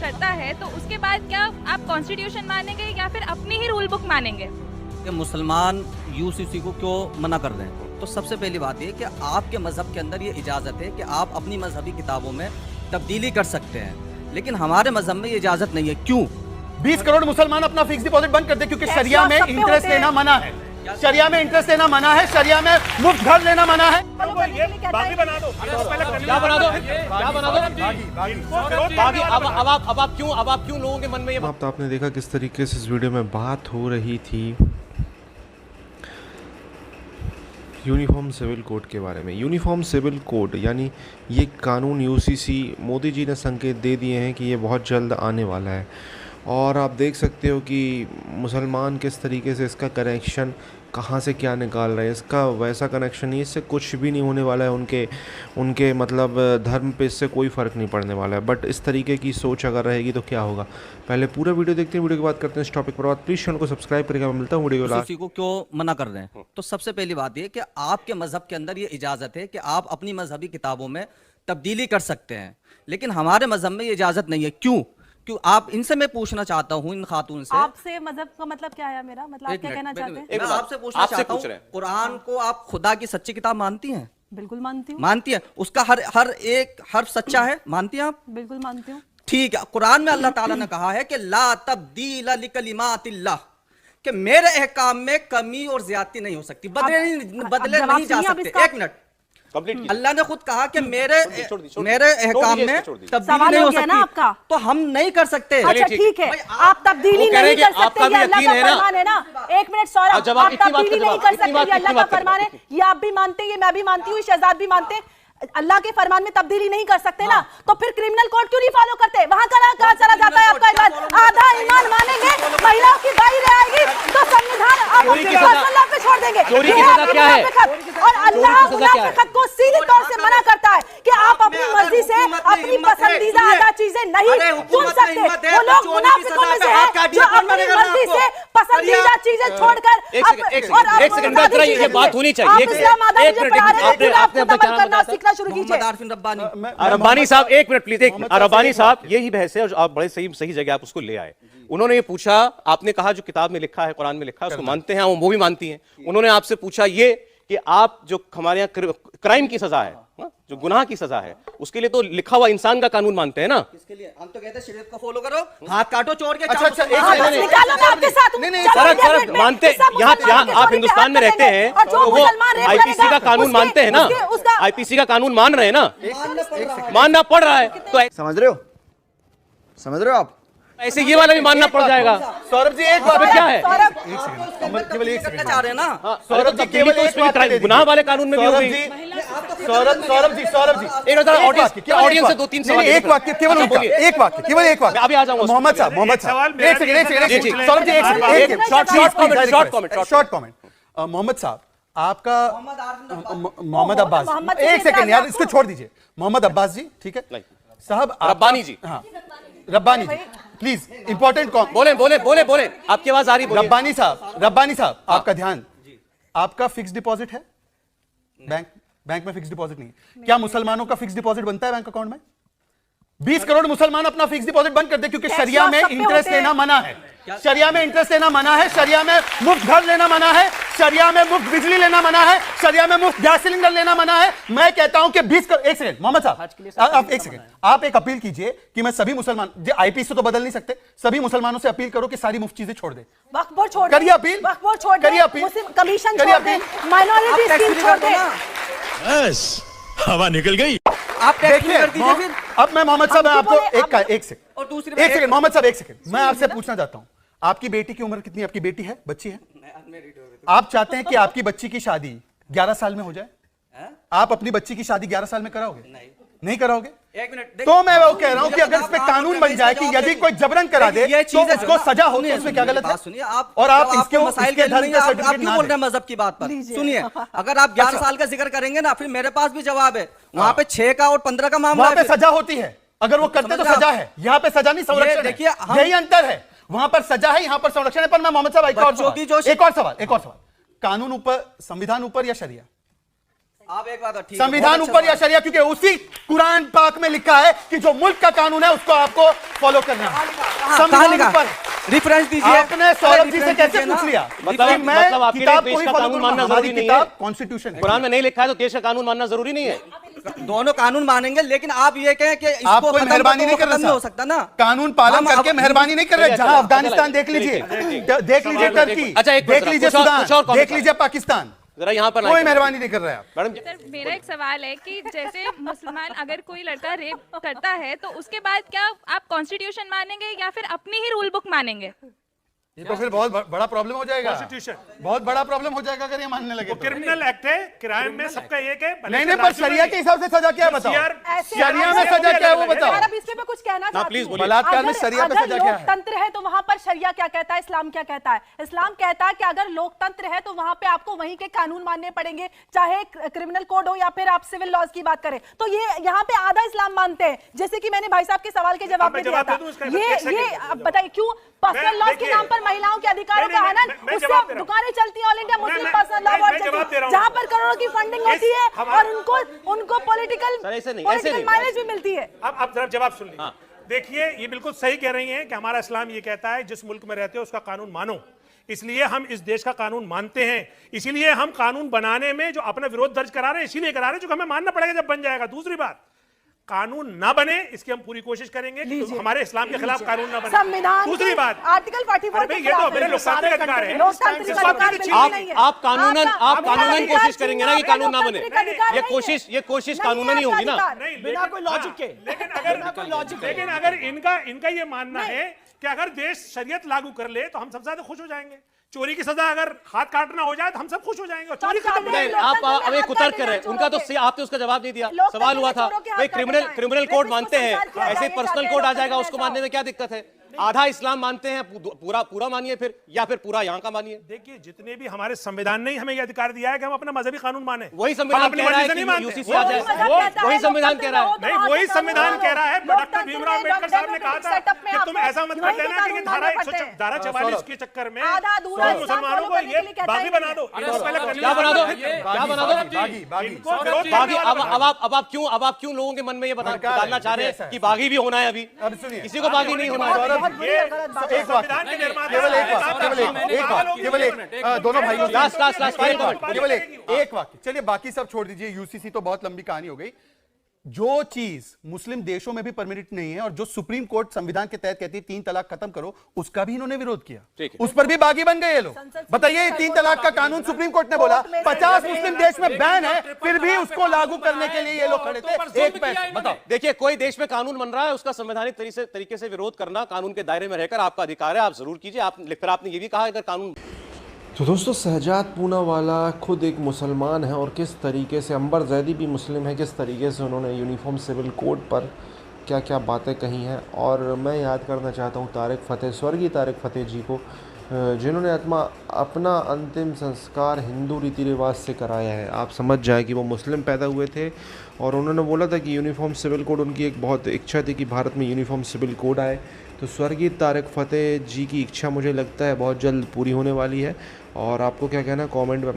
करता है तो उसके बाद क्या आप कॉन्स्टिट्यूशन मानेंगे या फिर अपनी ही रूल बुक मानेंगे? कि मुसलमान यूसीसी को क्यों मना कर रहे हैं? तो सबसे पहली बात ये कि आपके मजहब के अंदर ये इजाज़त है कि आप अपनी मजहबी किताबों में तब्दीली कर सकते हैं, लेकिन हमारे मजहब में ये इजाज़त नहीं है। क्यों? 20 करोड़ मुसलमान अपना फिक्स डिपॉजिट बंद कर दे, क्योंकि शरिया में इंटरेस्ट लेना मना है। शरिया में इंटरेस्ट लेना मना है, शरिया में मुफ्त घर लेना मना है। बागी बना दो, क्या बना दो, क्या बना दो, बागी। अब आप क्यों लोगों के मन में ये अब तो आपने देखा किस तरीके से इस वीडियो में बात हो रही थी यूनिफॉर्म सिविल कोड के बारे में। यूनिफॉर्म सिविल कोड यानी ये कानून यूसीसी मोदी जी ने संकेत दे दिए हैं कि ये बहुत जल्द आने वाला है, और आप देख सकते हो कि मुसलमान किस तरीके से इसका कनेक्शन कहाँ से क्या निकाल रहे हैं। इसका वैसा कनेक्शन नहीं, इससे कुछ भी नहीं होने वाला है। उनके मतलब धर्म पे इससे कोई फ़र्क नहीं पड़ने वाला है। बट इस तरीके की सोच अगर रहेगी तो क्या होगा। पहले पूरा वीडियो देखते हैं, वीडियो की बात करते हैं इस टॉपिक पर। प्लीज़ चैनल को सब्सक्राइब करेगा। मैं मिलता हूँ वीडियो यूसीसी को क्यों मना कर रहे हैं? तो सबसे पहली बात ये कि आपके मजहब के अंदर ये इजाज़त है कि आप अपनी मजहबी किताबों में तब्दीली कर सकते हैं, लेकिन हमारे मजहब में ये इजाज़त नहीं है। क्यों? आप इनसे मैं पूछना चाहता हूँ, इन खातून से। आपसे मजहब का मतलब क्या है? मेरा मतलब आप क्या कहना चाहते हैं? मैं आपसे पूछना चाहता हूँ, कुरान को आप खुदा की सच्ची किताब मानती हैं? बिल्कुल मानती हूँ। मानती है? उसका हर एक हर्फ सच्चा है, मानती हैं आप? बिल्कुल मानती हूँ। ठीक है। कुरान में अल्लाह ताला ने कहा है कि ला तब्दील लिकलिमातिल्लाह, कि मेरे अहकाम में कमी और ज्यादती नहीं हो सकती, बदले नहीं जा सकते। एक मिनट, अल्लाह ने खुद कहा कि मेरे अहकाम में तब्दीली नहीं हो सकती, तो हम नहीं कर सकते। अच्छा ठीक है, आप तब्दीली नहीं कर सकते, ये अल्लाह का फरमान है ना। एक मिनट सौरभ, आप तब्दीली नहीं कर सकते, ये अल्लाह का फरमान है। ये आप भी मानते हैं, ये मैं भी मानती हूँ, शहजाद भी मानते हैं। अल्लाह के फरमान में तब्दीली नहीं कर सकते ना, तो फिर क्रिमिनल कोड क्यों नहीं फॉलो करते? वहां कहाँ चला जाता है आपका ईमान? आधा ईमान मानेंगे, महिलाओं की बाई रहेगी तो संविधान आप अल्लाह पे छोड़ देंगे। चोरी की सजा क्या है? और अल्लाह मुनाफिकत को सीधे तौर से मना करता है कि आप अपनी मर्जी से अपनी पसंदीदा आधा चीजें नहीं चुन सकते। वो लोग मुनाफिकों में से हैं जो अपनी मर्जी से पसंदीदा चीजें छोड़कर एक सेकंड ये बात होनी चाहिए। आपने शुरू कीजिए। रब्बानी साहब एक मिनट प्लीज, एक मिनट। रब्बानी साहब यही बहस है और आप बड़े सही जगह आप उसको ले आए। उन्होंने ये पूछा, आपने कहा जो किताब में लिखा है, कुरान में लिखा है, उसको मानते हैं, वो भी मानती हैं। उन्होंने आपसे पूछा ये कि आप जो हमारे यहाँ क्राइम की सजा है, जो गुनाह की सजा है, उसके लिए तो लिखा हुआ इंसान का कानून मानते हैं ना। किसके लिए? हम तो कहते हैं शरीयत को फॉलो करो, हाथ काटो चोर के। अच्छा निकालो, मैं आपके साथ हूं। सर मानते यहाँ आप हिंदुस्तान में रहते हैं तो वो आईपीसी का कानून मानते हैं ना, आईपीसी का कानून मान रहे हैं ना, मानना पड़ रहा है। तो समझ रहे हो आप? ऐसे ये वाला भी मानना पड़ जाएगा। सौरभ जी एक बात क्या है? केवल एक सेकंड चाह रहे हैं ना। सौरभ जी केवल गुनाह वाले कानून में भी हो गई। सौरभ जी एक ऑडियंस से 2-3 सवाल। एक वाक्य, केवल एक वाक्य। अभी आ जाऊंगा। मोहम्मद साहब एक सेकंड सौरभ जी एक शॉर्ट कमेंट। मोहम्मद साहब, आपका मोहम्मद अब्बास, एक सेकंड यार, इसको छोड़ दीजिए। मोहम्मद अब्बास जी, ठीक है साहब। रब्बानी जी, हाँ रब्बानी जी प्लीज, इंपॉर्टेंट कॉम। बोले आपकी आवाज आ रही। रब्बानी साहब आपका ध्यान। आपका फिक्स डिपॉजिट है बैंक में? फिक्स डिपॉजिट नहीं है। क्या मुसलमानों का फिक्स डिपॉजिट बनता है बैंक अकाउंट में? 20 करोड़ मुसलमान अपना फिक्स डिपॉजिट बंद कर दे, क्योंकि शरिया में इंटरेस्ट लेना मना है। शरिया में इंटरेस्ट लेना मना है, शरिया में मुफ्त घर लेना मना है, शरिया में मुफ्त बिजली लेना मना है, शरिया में मुफ्त गैस सिलेंडर लेना मना है। मैं कहता हूं कि 20 करोड़। एक सेकंड मोहम्मद साहब, आप एक सेकंड, आप एक अपील कीजिए कि मैं सभी मुसलमान, आईपीसी तो बदल नहीं सकते, सभी मुसलमानों से अपील करो कि सारी मुफ्त चीजें छोड़ दे। वक्फ बोर्ड छोड़ करिए अपील, करिए अपील, कमीशन छोड़ दे, माइनॉरिटी स्कीम छोड़ दे। बस हवा निकल गई। आप देखिए अब मैं मोहम्मद साहब आपको एक सेकंड और दूसरी एक सेकंड मोहम्मद साहब, एक सेकंड मैं आपसे पूछना चाहता हूं, आपकी बेटी की उम्र कितनी? आपकी बेटी है, बच्ची है? आप चाहते हैं कि आपकी बच्ची की शादी 11 साल में हो जाए? आप अपनी बच्ची की शादी 11 साल में कराओगे? नहीं कराओगे? एक मिनट, तो मैं वो कह रहा हूं कि अगर इस पे कानून बन जाए कि यदि कोई जबरन करा दे तो उसको सजा हो, तो उसमें क्या गलत है? सुनिए आप, और आप इसके मसाइल के धर्म का सर्टिफिकेट क्यों बोल रहे हैं मजहब की बात पर? सुनिए, अगर आप 11 साल का जिक्र करेंगे ना, फिर मेरे पास भी जवाब है। वहां पे 6 का और 15 का मामला, वहां पे सजा होती है। अगर वो करते तो सजा है, यहाँ पे सजा नहीं, संरक्षण। देखिए यही अंतर है, वहां पर सजा है, यहाँ पर संरक्षण है। पर मैं मोहम्मद साहब एक और सवाल, कानून ऊपर, संविधान ऊपर या शरिया? आप एक बात ठीक है, संविधान बहुत ऊपर अच्छा या शरिया, क्योंकि उसी कुरान पाक में लिखा है कि जो मुल्क का कानून है उसको आपको फॉलो करना है। कहाँ संविधान लिखा? ऊपर रिफरेंस दीजिए। आपने सौरभ जी से रेफरेंस कैसे दीजिए पूछ ना। लिया? मतलब मैं आपके लिए किताब देश को ही का फॉलो कानून करूंगा। मानना हमारी जरूरी नहीं किताब है। कॉन्स्टिट्यूशन है। कुरान में नहीं लिखा है तो देश का कानून मानना जरूरी नहीं है। दोनों कानून मानेंगे, लेकिन आप ये कहें कि इसको आप कोई खत्म मेहरबानी तो नहीं कर खत्म रहे हो सकता ना। कानून पालन हम करके अब- मेहरबानी नहीं कर रहे। चलिए, जहां चलिए, अफगानिस्तान चलिए, देख लीजिए, ठीक, देख लीजिए टर्की, अच्छा, एक देख मिनट, लीजिए कुछ और सूडान, comment देख लीजिए पाकिस्तान। जरा यहाँ पर कोई मेहरबानी नहीं कर रहे आप। मैडम सर मेरा एक सवाल है कि जैसे मुसलमान अगर कोई लड़का रेप करता है तो उसके बाद क्या आप कॉन्स्टिट्यूशन मानेंगे या फिर अपनी ही रूल बुक मानेंगे? ये तो फिर बहुत बड़ा प्रॉब्लम हो जाएगा। कॉन्स्टिट्यूशन बहुत बड़ा प्रॉब्लम हो जाएगा अगर ये मानने लगे तो। क्रिमिनल एक्ट है, क्राइम में सबका एक है। नहीं नहीं, पर शरिया के हिसाब से सजा क्या है बताओ? शरिया में सजा क्या है वो बताओ? यार, अब इसके पे कुछ कहना चाहती प्लीज हूँ। बोलिए। बलात्कार में शरिया पे अगर सजा क्या है? लोकतंत्र है तो वहां पर शरिया क्या कहता है, इस्लाम क्या कहता है? इस्लाम कहता है कि अगर लोकतंत्र है तो वहां पे आपको वहीं के कानून मानने पड़ेंगे, चाहे क्रिमिनल कोड हो या फिर आप सिविल लॉज की बात करें। तो ये यहाँ पे आधा इस्लाम मानते हैं, जैसे कि मैंने भाई साहब के सवाल के जवाब में दिया था। ये अब बताइए क्यों पर्सनल लॉज के नाम पर महिलाओं के अधिकारों का हनन, उससे दुकानें चलती हैं all India Muslim personal law board चलती है, जहां पर करोड़ों की फंडिंग होती है और उनको पॉलिटिकल माइलेज भी मिलती है। अब जरा जवाब सुन लीजिए। देखिए, ये बिल्कुल सही कह रही हैं कि हमारा इस्लाम ये कहता है जिस मुल्क में रहते हो उसका कानून मानो। इसलिए हम इस देश का कानून मानते हैं, इसीलिए हम कानून बनाने में जो अपना विरोध दर्ज करा रहे हैं इसीलिए करा रहे हैं, जो हमें मानना पड़ेगा जब बन जाएगा। दूसरी बात, कानून ना बने इसकी हम पूरी कोशिश करेंगे कि हमारे इस्लाम के खिलाफ कानून ना बने। संविधान दूसरी बात, आर्टिकल 44 ये तो मेरे लोकतांत्रिक अधिकार है। आप कानूनन कोशिश करेंगे ना कि कानून ना बने। ये कोशिश कानूनन ही होगी ना। बिना कोई लॉजिक के। लेकिन अगर इनका ये मानना है कि अगर देश शरीयत लागू कर ले तो हम सबसे ज्यादा खुश हो जाएंगे। चोरी की सजा अगर हाथ काटना हो जाए तो हम सब खुश हो जाएंगे और चोरी खत्म हो जाएगी। आप अब एक कुतर्क कर रहे हैं, उनका तो आपने उसका जवाब नहीं दिया। सवाल हुआ था भाई क्रिमिनल कोड मानते हैं, ऐसे पर्सनल कोड आ जाएगा, उसको मानने में क्या दिक्कत है? आधा इस्लाम मानते हैं, पूरा मानिए फिर, या फिर पूरा यहाँ का मानिए। देखिए, जितने भी हमारे संविधान ने हमें यह अधिकार दिया है कि हम अपना मजहबी कानून माने। वही संविधान कह रहा है कि यूसीसी आ जाए, वही संविधान कह रहा है। नहीं, वही संविधान कह रहा है। डॉक्टर भीमराव अम्बेडकर साहब ने कहा था कि तुम ऐसा मत कर देना कि धारा 44 के चक्कर में मुसलमानों को ये बागी बना दो। क्या बना दो? अब आप क्यों लोगों के मन में ये डालना चाह रहे हैं कि बागी भी होना है? अभी किसी को बागी नहीं होना है। केवल एक दोनों भाइयों केवल एक वाक्य। चलिए बाकी सब छोड़ दीजिए, यूसीसी तो बहुत लंबी कहानी हो गई। जो चीज मुस्लिम देशों में भी परमिट नहीं है और जो सुप्रीम कोर्ट संविधान के तहत कहती है 3 तलाक खत्म करो, उसका भी इन्होंने विरोध किया। उस पर भी बागी बन गए ये लोग। बताइए, 3 तलाक का कानून सुप्रीम कोर्ट ने बोला 50 मुस्लिम देश में बैन है, फिर भी उसको लागू करने के लिए ये लोग खड़े थे। एक पैसे बताओ। देखिए, कोई देश में कानून बन रहा है, उसका संवैधानिक तरीके से विरोध करना कानून के दायरे में रहकर आपका अधिकार है, आप जरूर कीजिए। फिर आपने ये भी कहा अगर कानून। तो दोस्तों, शहजाद पूनावाला खुद एक मुसलमान है और किस तरीके से, अंबर जैदी भी मुस्लिम है, किस तरीके से उन्होंने यूनिफॉर्म सिविल कोड पर क्या क्या बातें कही हैं। और मैं याद करना चाहता हूँ तारिक फ़तेह, स्वर्गीय तारिक फ़तेह जी को, जिन्होंने अपना अंतिम संस्कार हिंदू रीति रिवाज से कराया है। आप समझ जाए कि वो मुस्लिम पैदा हुए थे और उन्होंने बोला था कि यूनिफॉर्म सिविल कोड, उनकी एक बहुत इच्छा थी कि भारत में यूनिफॉर्म सिविल कोड आए। तो स्वर्गीय तारिक फ़तेह जी की इच्छा मुझे लगता है बहुत जल्द पूरी होने वाली है। और आपको क्या कहना है कमेंट में